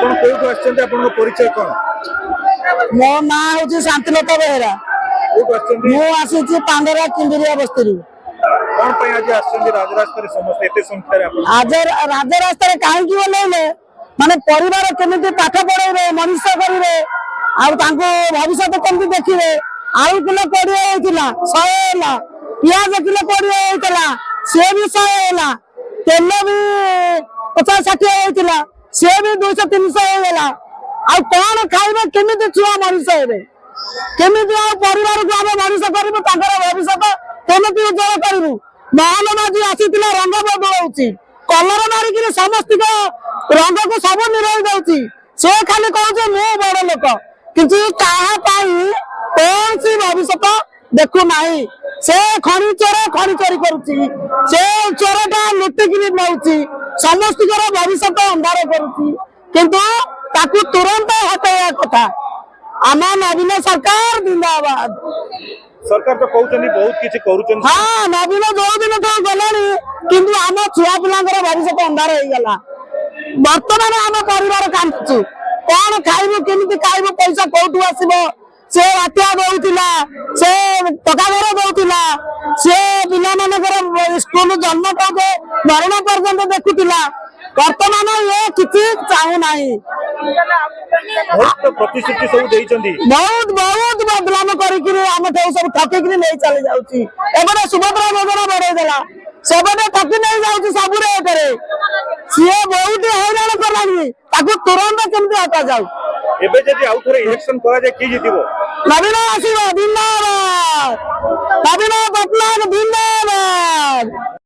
ଆପଣ କୋଉଠୁ ଆସିଛନ୍ତି ଆପଣଙ୍କ ପରିଚୟ କଣ? ମୋ ନାଁ ହଉଛି ଶାନ୍ତିଲତା ବେହେରା। କୋଉଠୁ ଆସିଛନ୍ତି? ମୁଁ ଆସିଛି ପାଣ୍ଡରା କିମ୍ବିରିଆ ବସ୍ତିରୁ। କଣ ପାଇଁ ଆଜି ଆସିଛନ୍ତି ରାଜରାସ୍ତାରେ ସମସ୍ତେ ଏତେ ସଂଖ୍ୟାରେ? ଆଜ ରାଜରାସ୍ତାରେ କାହିଁକି ଓହ୍ଲେଇଲେ ମାନେ ପରିବାର କେମିତି ପାଠ ପଢେଇବେ, ମଣିଷ କରିବେ, ଆଉ ତାଙ୍କୁ ଭବିଷ୍ୟତ କେମିତି ଦେଖିବେ। ଆଳୁ କିଲୋ 20 ହେଇଥିଲା 100 ହେଲା, ପିଆଜ କିଲୋ 20 ହେଇଥିଲା ସିଏ ବି 100 ହେଲା, ତେଲ ବି 50-60 ହେଇଥିଲା ସିଏ ବି 200-300 ହେଇଗଲା। ଆଉ କଣ ଖାଇବେ, କେମିତି ଛୁଆ ମଣିଷ ହେବେ, କେମିତି ଆଉ ପରିବାରକୁ ଆମେ ମଣିଷ କରିବୁ, ତାଙ୍କର ଭବିଷ୍ୟତ କେମିତି ଉଜ୍ଜଳ କରିବୁ। ମହଲ ମାଝି ଆସିଥିଲା ରଙ୍ଗ ବଦଳଉଛି, କଲର ମାରିକିରି ସମସ୍ତିଙ୍କ ରଙ୍ଗକୁ ସବୁ ମିଳେଇ ଦଉଛି। ସେ ଖାଲି କହୁଛି ମୁଁ ବଡ ଲୋକ, କିନ୍ତୁ କାହା ପାଇଁ କୌଣସି ଭବିଷ୍ୟତ ଦେଖୁନାହିଁ। ସେ ଖଣି ଚୋର ଖଣି ଚୋରି କରୁଛି, ସେ ଚୋରଟା ଲୁଟିକିରି ନେଉଛି, ସମସ୍ତଙ୍କର ଭବିଷ୍ୟତ ଅନ୍ଧାର କରୁଛି, କିନ୍ତୁ ତାକୁ ତୁରନ୍ତ ହଟେଇବା କଥା। ଆମ ନବୀନ ସରକାର ଜିନ୍ଦାବାଦ। ସରକାର ତ କହୁଛନ୍ତି ବହୁତ କିଛି କରୁଛନ୍ତି। ହଁ, ନବୀନ ଯୋଉ ଦିନ ତ ଗଲାଣି, କିନ୍ତୁ ଆମ ଛୁଆ ପିଲାଙ୍କର ଭବିଷ୍ୟତ ଅନ୍ଧାର ହେଇଗଲା। ବର୍ତ୍ତମାନ ଆମ ପରିବାର କାନ୍ଦୁଛୁ, କଣ ଖାଇବୁ, କେମିତି ଖାଇବୁ, ପଇସା କୋଉଠୁ ଆସିବ। ସେ ବାତ୍ୟା ଦଉଥିଲା, ସେ ଟକା ଘର ଦଉଥିଲା, ସେ ପିଲାମାନଙ୍କର ସ୍କୁଲ ଜନ୍ମ ଠାରୁ ମରଣ ପର୍ଯ୍ୟନ୍ତ ଦେଖୁଥିଲା। ବର୍ତ୍ତମାନ ଏ କିଛି ଚାହୁଁନାହିଁ। ବହୁତ ପ୍ରତିଶ୍ରୁତି ସବୁ ଦେଇଛନ୍ତି, ବହୁତ ବଦନାମ କରିକିରି ଆମ ଠାରୁ ସବୁ ଠକିକିରି ନେଇ ଚାଲି ଯାଉଛି। ଏପଟେ ସୁଭଦ୍ରା ଯୋଜନା ବଢେଇ ଦେଲା, ସେପଟେ ଠକି ନେଇ ଯାଉଛି ସବୁ ରେଟରେ। ସିଏ ବହୁତ ହଇରାଣ କଲାଣି, ତାକୁ ତୁରନ୍ତ କେମିତି ହଟାଯାଉ। ଏବେ ଯଦି ଆଉ ଥରେ ଇଲେକ୍ସନ କରାଯାଏ କିଏ ଜିତିବ? ନବୀନ ଆସିବ, ଜିନ୍ଦାବାଦ। ନବୀନ ପଟ୍ଟନାୟକ ଜିନ୍ଦାବାଦ।